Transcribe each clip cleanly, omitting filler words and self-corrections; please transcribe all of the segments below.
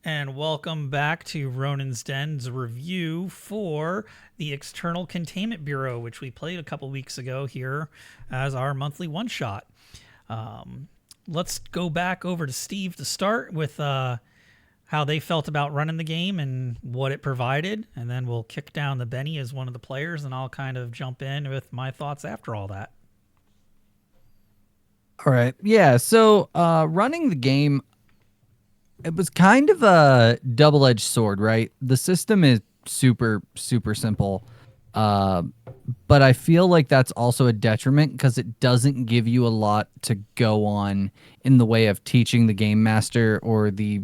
And welcome back to Ronin's Den's review for the External Containment Bureau, which we played a couple weeks ago here as our monthly one shot. Let's go back over to Steve to start with how they felt about running the game and what it provided. And then we'll kick down to Benny as one of the players, and I'll kind of jump in with my thoughts after all that. All right. Yeah. So running the game, it was kind of a double-edged sword, right? The system is super, super simple. Uh, but I feel like that's also a detriment because it doesn't give you a lot to go on in the way of teaching the game master or the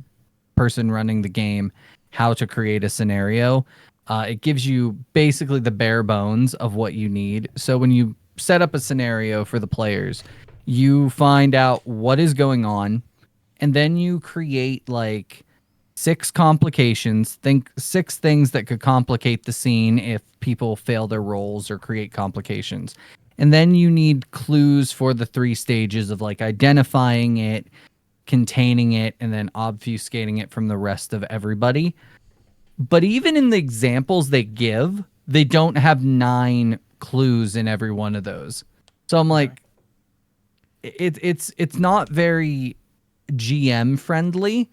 person running the game how to create a scenario. It gives you basically the bare bones of what you need. So when you set up a scenario for the players, you find out what is going on, and then you create like six complications. Think six things that could complicate the scene if people fail their roles or create complications. And then you need clues for the three stages of like identifying it, containing it, and then obfuscating it from the rest of everybody. But even in the examples they give, they don't have 9 clues in every one of those. So I'm Okay. like, it's not very GM friendly.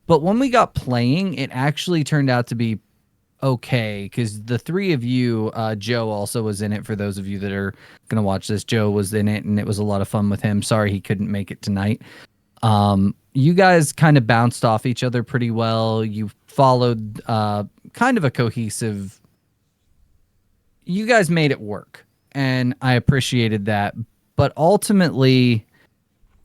But when we got playing, it actually turned out to be okay because the three of you, Joe also was in it. For those of you that are gonna watch this, Joe was in it, and it was a lot of fun with him. Sorry he couldn't make it tonight. You guys kind of bounced off each other pretty well. You followed kind of a cohesive. You guys made it work, and I appreciated that. But ultimately,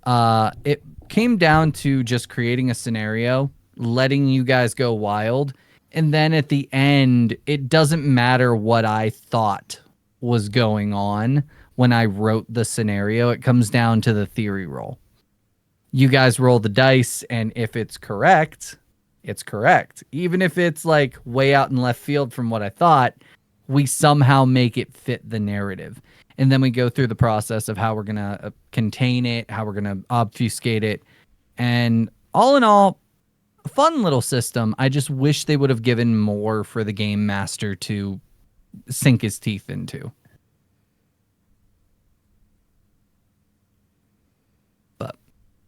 it came down to just creating a scenario, letting you guys go wild, and then at the end, it doesn't matter what I thought was going on when I wrote the scenario. It comes down to the theory roll. You guys roll the dice, and if it's correct, it's correct. Even if it's like way out in left field from what I thought, we somehow make it fit the narrative. And then we go through the process of how we're going to contain it, how we're going to obfuscate it. And all in all, a fun little system. I just wish they would have given more for the game master to sink his teeth into. But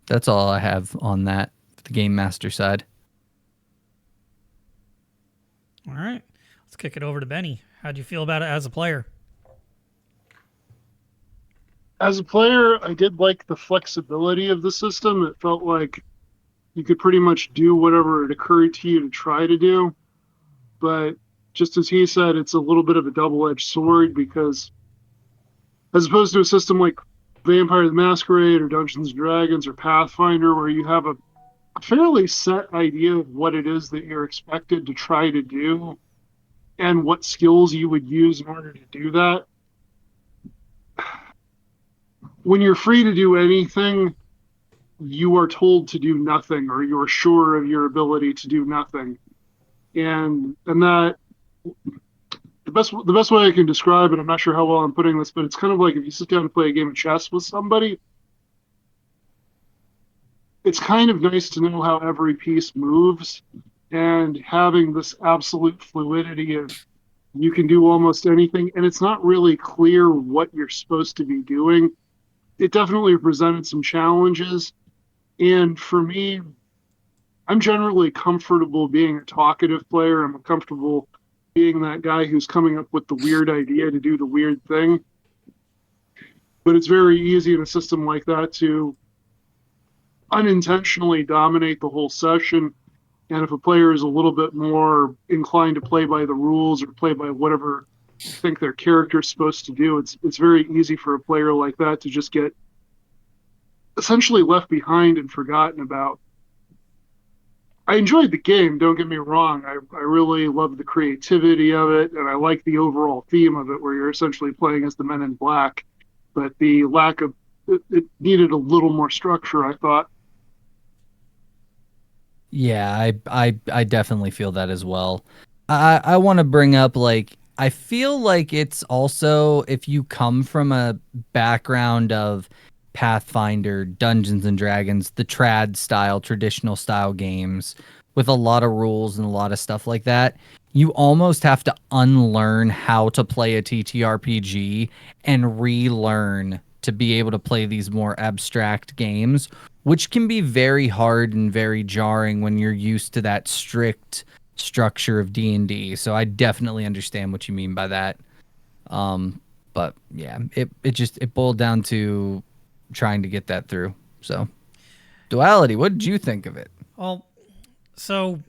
that's all I have on that, the game master side. All right. Let's kick it over to Benny. How'd you feel about it as a player? As a player, I did like the flexibility of the system. It felt like you could pretty much do whatever it occurred to you to try to do. But just as he said, it's a little bit of a double-edged sword because as opposed to a system like Vampire the Masquerade or Dungeons and Dragons or Pathfinder, where you have a fairly set idea of what it is that you're expected to try to do and what skills you would use in order to do that. When you're free to do anything, you are told to do nothing, or you're sure of your ability to do nothing. And that the best way I can describe it, I'm not sure how well I'm putting this, but it's kind of like if you sit down and play a game of chess with somebody, it's kind of nice to know how every piece moves, and having this absolute fluidity of you can do almost anything, and it's not really clear what you're supposed to be doing. It definitely presented some challenges. And for me, I'm generally comfortable being a talkative player. I'm comfortable being that guy who's coming up with the weird idea to do the weird thing. But it's very easy in a system like that to unintentionally dominate the whole session. And if a player is a little bit more inclined to play by the rules or play by whatever I think their character is supposed to do, it's very easy for a player like that to just get essentially left behind and forgotten about. I enjoyed the game, don't get me wrong. I really love the creativity of it, and I like the overall theme of it, where you're essentially playing as the Men in Black. But the lack of it needed a little more structure, I thought. Yeah, I definitely feel that as well. I want to bring up like I feel like it's also if you come from a background of Pathfinder, Dungeons and Dragons, the trad style, traditional style games with a lot of rules and a lot of stuff like that. You almost have to unlearn how to play a TTRPG and relearn to be able to play these more abstract games, which can be very hard and very jarring when you're used to that strict structure of D&D. So I definitely understand what you mean by that. But yeah, it boiled down to trying to get that through. So Duality, what did you think of it? Well, so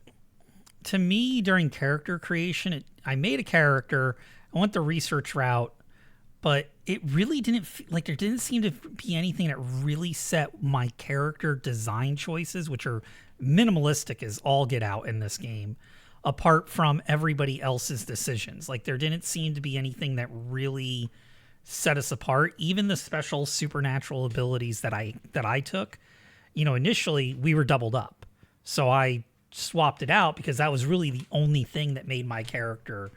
to me, during character creation, I made a character. I went the research route, but it really didn't like there didn't seem to be anything that really set my character design choices, which are minimalistic as all get out in this game, apart from everybody else's decisions. Like there didn't seem to be anything that really set us apart. Even the special supernatural abilities that I took, initially we were doubled up. So I swapped it out because that was really the only thing that made my character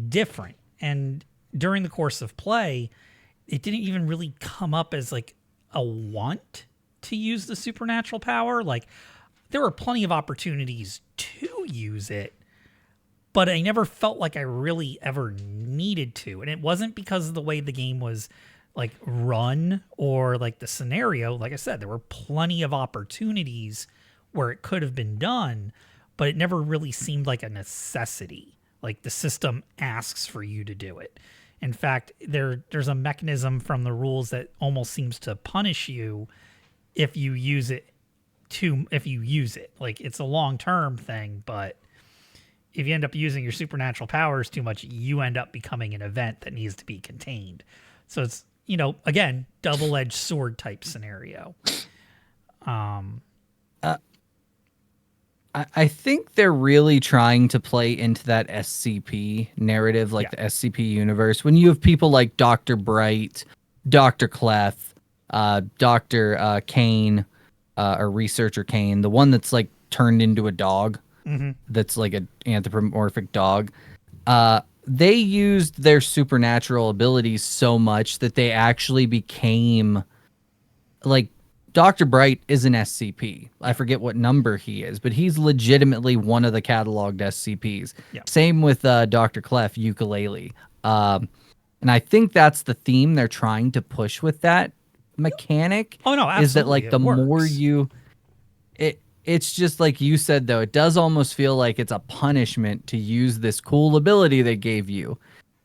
different. And during the course of play, it didn't even really come up as like a want to use the supernatural power. Like there were plenty of opportunities to use it, but I never felt like I really ever needed to. And it wasn't because of the way the game was like run or like the scenario. Like I said, there were plenty of opportunities where it could have been done, but it never really seemed like a necessity. Like the system asks for you to do it. In fact, there's a mechanism from the rules that almost seems to punish you if you use it. Like it's a long-term thing, but if you end up using your supernatural powers too much, you end up becoming an event that needs to be contained. So it's, again, double-edged sword type scenario. I think they're really trying to play into that SCP narrative, like the SCP universe. When you have people like Dr. Bright, Dr. Clef, Dr. Kane, or Researcher Kane, the one that's like turned into a dog, that's like an anthropomorphic dog. They used their supernatural abilities so much that they actually became like Dr. Bright is an SCP. I forget what number he is, but he's legitimately one of the cataloged SCPs. Yeah. Same with Dr. Clef, Ukulele. And I think that's the theme they're trying to push with that mechanic. Oh, no, absolutely. Is that like the more you... It's just like you said, though. It does almost feel like it's a punishment to use this cool ability they gave you.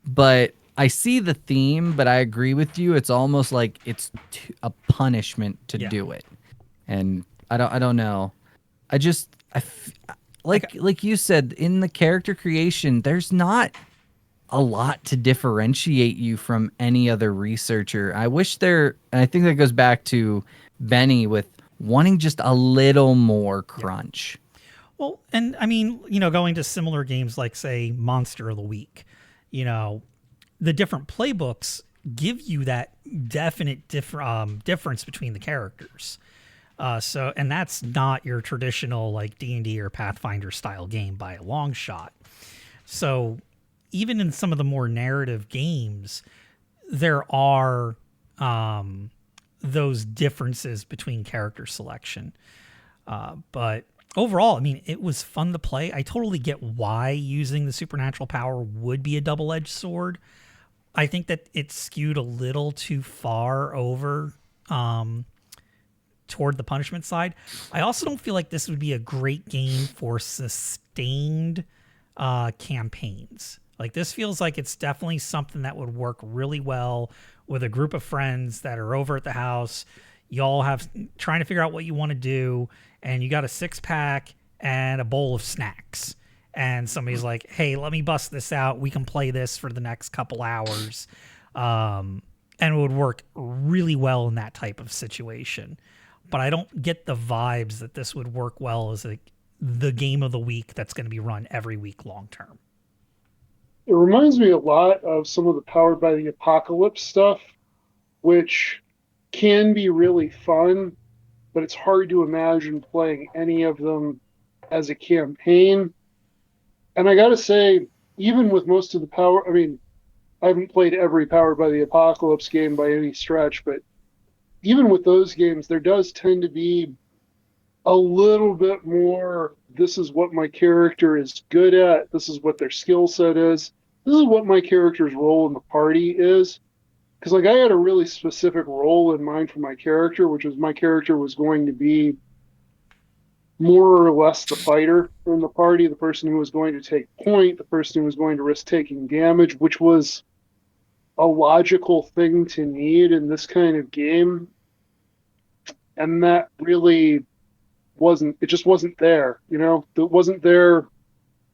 But I see the theme, but I agree with you. It's almost like it's a punishment to do it, and I don't know. Like you said, in the character creation, there's not a lot to differentiate you from any other researcher. I wish and I think that goes back to Benny with wanting just a little more crunch. Well, and I mean, going to similar games like, say, Monster of the Week, the different playbooks give you that definite difference between the characters. And that's not your traditional like D&D or Pathfinder style game by a long shot. So even in some of the more narrative games, there are those differences between character selection. But overall, I mean, it was fun to play. I totally get why using the supernatural power would be a double-edged sword. I think that it's skewed a little too far over toward the punishment side. I also don't feel like this would be a great game for sustained campaigns. Like this feels like it's definitely something that would work really well with a group of friends that are over at the house. Y'all have trying to figure out what you want to do, and you got a 6-pack and a bowl of snacks. And somebody's like, hey, let me bust this out. We can play this for the next couple hours. And it would work really well in that type of situation. But I don't get the vibes that this would work well as the game of the week that's going to be run every week long term. It reminds me a lot of some of the Powered by the Apocalypse stuff, which can be really fun, but it's hard to imagine playing any of them as a campaign. And I got to say, even with most of the I haven't played every Powered by the Apocalypse game by any stretch, but even with those games, there does tend to be a little bit more, this is what my character is good at, this is what their skill set is, this is what my character's role in the party is. Because like I had a really specific role in mind for my character, which was my character was going to be more or less the fighter in the party, the person who was going to take point, the person who was going to risk taking damage, which was a logical thing to need in this kind of game. And that really wasn't, it just wasn't there, you know? It wasn't there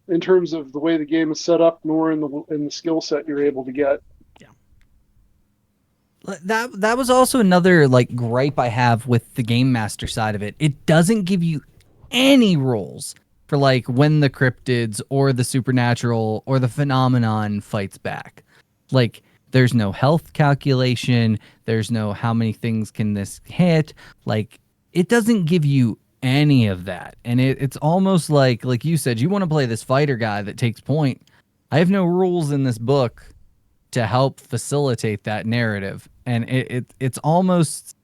in terms of the way the game is set up, nor in the skill set you're able to get. That was also another like gripe I have with the game master side of it. It doesn't give you any rules for like when the cryptids or the supernatural or the phenomenon fights back. Like there's no health calculation, there's no how many things can this hit. Like it doesn't give you any of that. And it's almost like you said, you want to play this fighter guy that takes point. I have no rules in this book to help facilitate that narrative. And it's almost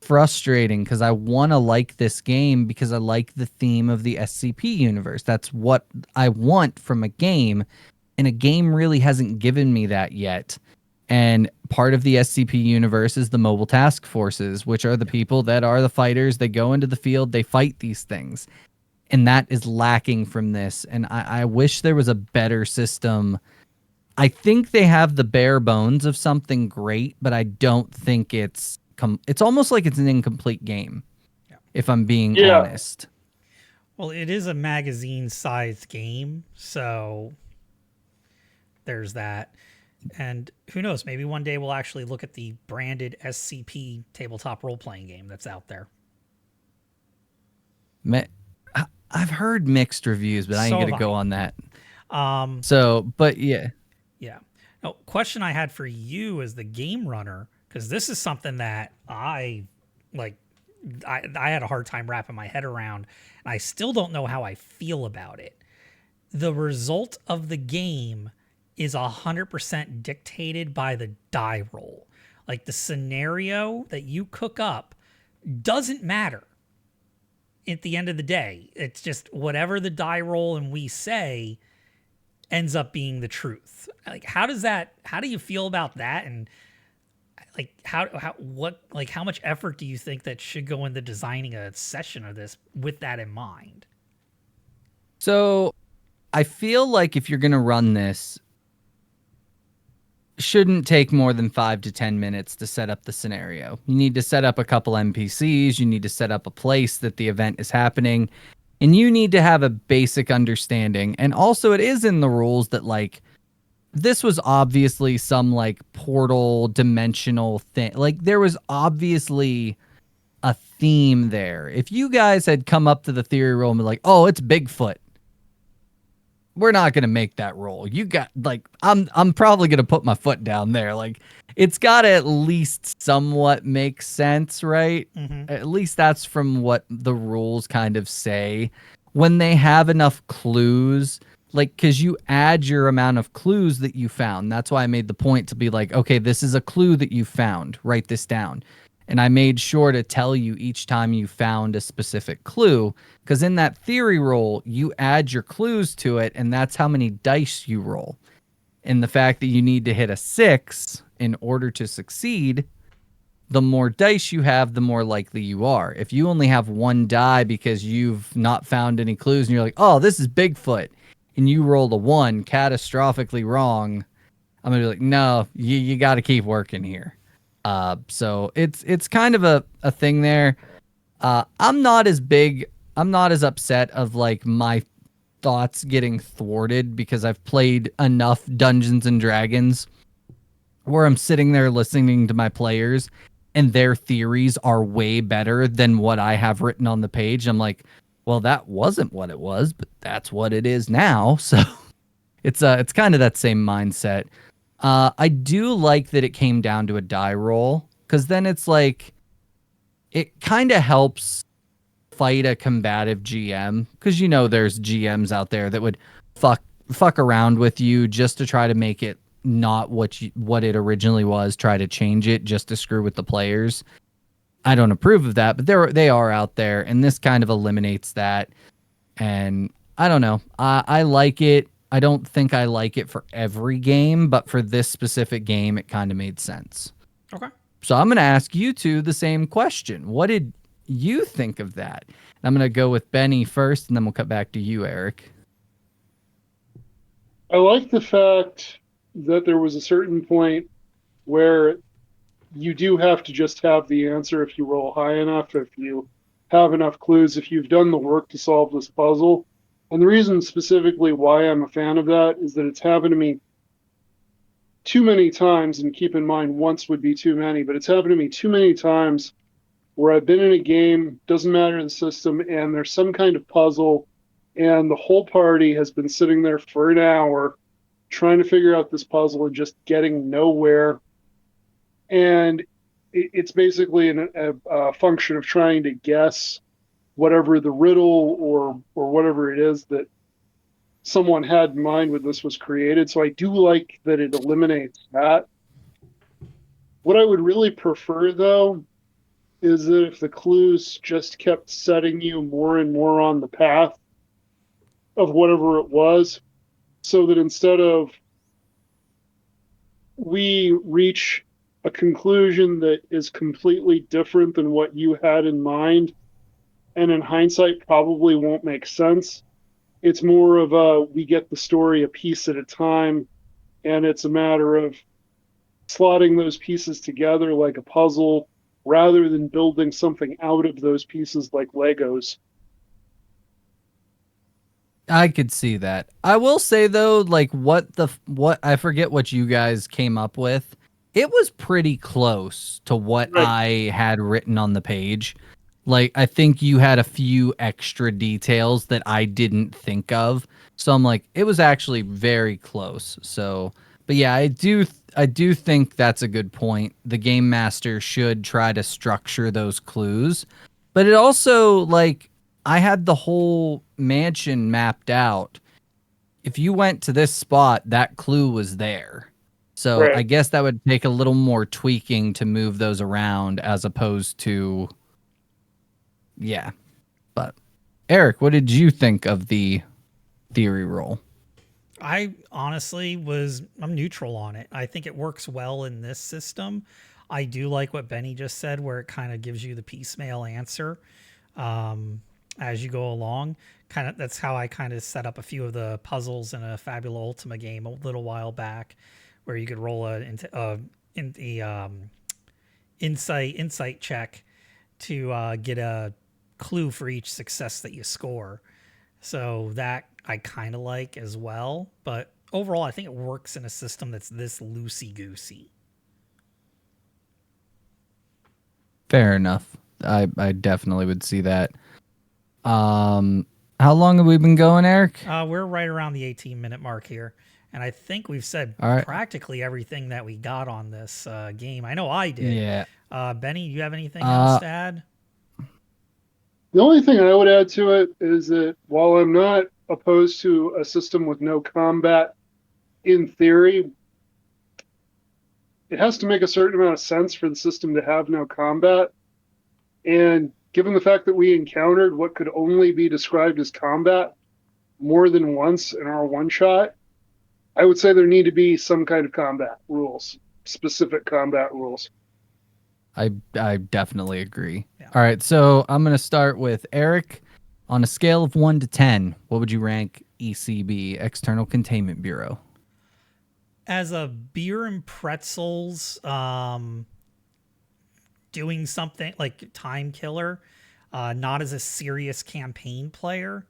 frustrating because I want to like this game because I like the theme of the SCP universe. That's what I want from a game, and a game really hasn't given me that yet. And part of the SCP universe is the mobile task forces, which are the people that are the fighters. They go into the field, they fight these things. And that is lacking from this. And I wish there was a better system. I think they have the bare bones of something great, but I don't think it's almost like it's an incomplete game, if I'm being honest. Well, it is a magazine-sized game, so there's that. And who knows, maybe one day we'll actually look at the branded SCP tabletop role-playing game that's out there. I've heard mixed reviews, but I ain't going to go on that. But yeah. Yeah. Now, question I had for you as the game runner, because this is something that I had a hard time wrapping my head around, and I still don't know how I feel about it. The result of the game is 100% dictated by the die roll. Like the scenario that you cook up doesn't matter at the end of the day. It's just whatever the die roll and we say ends up being the truth. Like, how do you feel about that? And like, how much effort do you think that should go into designing a session of this with that in mind? So I feel like if you're going to run this, shouldn't take more than 5 to 10 minutes to set up the scenario. You need to set up a couple NPCs. You need to set up a place that the event is happening. And you need to have a basic understanding. And also it is in the rules that like, this was obviously some like portal dimensional thing. Like there was obviously a theme there. If you guys had come up to the theory roll and be like, oh, it's Bigfoot, we're not going to make that roll. You got like, I'm probably going to put my foot down there. Like it's got to at least somewhat make sense, right? Mm-hmm. At least that's from what the rules kind of say. When they have enough clues, like, because you add your amount of clues that you found. That's why I made the point to be like, okay, this is a clue that you found. Write this down. And I made sure to tell you each time you found a specific clue, because in that theory roll, you add your clues to it, and that's how many dice you roll. And the fact that you need to hit a 6 in order to succeed, the more dice you have, the more likely you are. If you only have 1 die because you've not found any clues, and you're like, oh, this is Bigfoot, and you rolled a 1 catastrophically wrong, I'm going to be like, no, you got to keep working here. So it's kind of a thing there. I'm not as upset of like my thoughts getting thwarted because I've played enough Dungeons and Dragons where I'm sitting there listening to my players and their theories are way better than what I have written on the page. I'm like, well, that wasn't what it was, but that's what it is now. So it's kind of that same mindset. I do like that it came down to a die roll, because then it's like, it kind of helps fight a combative GM, because you know there's GMs out there that would fuck around with you just to try to make it not what it originally was, try to change it just to screw with the players. I don't approve of that, but they are out there, and this kind of eliminates that. And I don't know. I like it. I don't think I like it for every game, but for this specific game, it kind of made sense. Okay. So I'm going to ask you two the same question. What did you think of that? I'm going to go with Benny first, and then we'll cut back to you, Eric. I like the fact that there was a certain point where you do have to just have the answer if you roll high enough, if you have enough clues, if you've done the work to solve this puzzle. And the reason specifically why I'm a fan of that is that it's happened to me too many times, and keep in mind once would be too many, but it's happened to me too many times where I've been in a game, doesn't matter the system, and there's some kind of puzzle, and the whole party has been sitting there for an hour trying to figure out this puzzle and just getting nowhere. And it's basically a function of trying to guess whatever the riddle or whatever it is that someone had in mind when this was created. So I do like that it eliminates that. What I would really prefer, though, is that if the clues just kept setting you more and more on the path of whatever it was, so that instead of we reach a conclusion that is completely different than what you had in mind, and in hindsight probably won't make sense, it's more of a we get the story a piece at a time, and it's a matter of slotting those pieces together like a puzzle rather than building something out of those pieces like Legos. I could see that. I will say though, like what I forget what you guys came up with. It was pretty close to what Right. I had written on the page. Like I think you had a few extra details that I didn't think of. So I'm like, it was actually very close. So, but yeah, I do think that's a good point. The game master should try to structure those clues. But it also like I had the whole mansion mapped out. If you went to this spot, that clue was there. So Right. I guess that would take a little more tweaking to move those around as opposed to, yeah. But Eric, what did you think of the theory roll? I honestly I'm neutral on it. I think it works well in this system. I do like what Benny just said, where it kind of gives you the piecemeal answer as you go along. Kind of that's how I kind of set up a few of the puzzles in a Fabula Ultima game a little while back, where you could roll insight check to get a clue for each success that you score. So that I kind of like as well. But overall, I think it works in a system that's this loosey-goosey. Fair enough. I definitely would see that. How long have we been going, Eric? We're right around the 18-minute mark here. And I think we've said All right. practically everything that we got on this game. I know I did. Yeah. Benny, do you have anything else to add? The only thing I would add to it is that while I'm not opposed to a system with no combat, in theory, it has to make a certain amount of sense for the system to have no combat. And given the fact that we encountered what could only be described as combat more than once in our one shot, I would say there need to be some kind of combat rules, specific combat rules. I definitely agree. Yeah. All right, so I'm going to start with Eric. On a scale of 1 to 10, what would you rank ECB, External Containment Bureau? As a beer and pretzels doing something like time killer, not as a serious campaign player,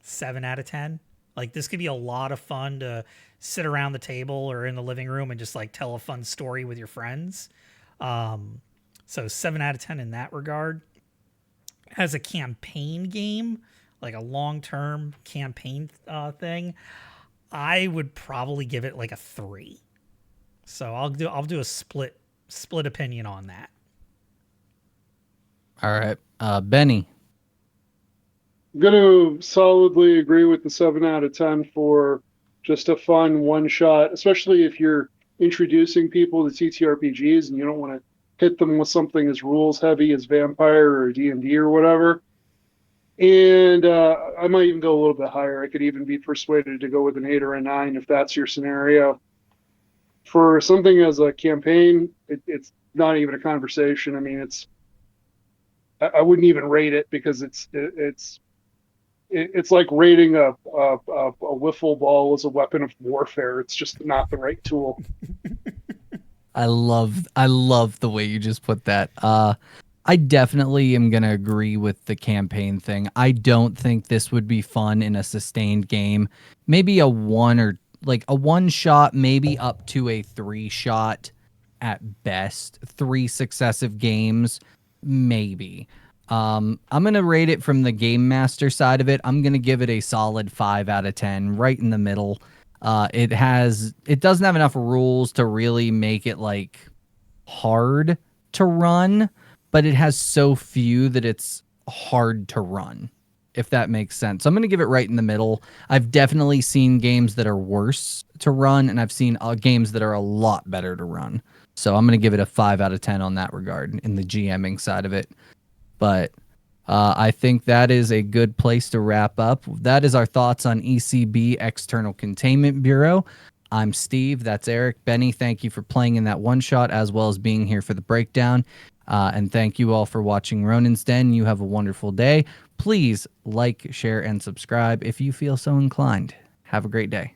7 out of 10. Like this could be a lot of fun to sit around the table or in the living room and just like tell a fun story with your friends. So 7 out of 10 in that regard. As a campaign game, like a long-term campaign thing, I would probably give it like a 3. So I'll do a split opinion on that. All right, Benny. I'm going to solidly agree with the 7 out of 10 for just a fun one shot, especially if you're introducing people to TTRPGs and you don't want to hit them with something as rules heavy as Vampire or D&D or whatever. And I might even go a little bit higher. I could even be persuaded to go with an 8 or a 9 if that's your scenario. For something as a campaign, it's not even a conversation. I mean, I wouldn't even rate it because it's like rating a wiffle ball as a weapon of warfare. It's just not the right tool. I love the way you just put that. I definitely am going to agree with the campaign thing. I don't think this would be fun in a sustained game. Maybe a one shot, maybe up to a 3 shot at best. 3 successive games, maybe. I'm going to rate it from the game master side of it. I'm going to give it a solid 5 out of 10, right in the middle. It doesn't have enough rules to really make it like hard to run, but it has so few that it's hard to run, if that makes sense. So I'm going to give it right in the middle. I've definitely seen games that are worse to run, and I've seen games that are a lot better to run. So I'm going to give it a 5 out of 10 on that regard in the GMing side of it. But I think that is a good place to wrap up. That is our thoughts on ECB External Containment Bureau. I'm Steve. That's Eric. Benny, thank you for playing in that one shot as well as being here for the breakdown. And thank you all for watching Ronin's Den. You have a wonderful day. Please like, share, and subscribe if you feel so inclined. Have a great day.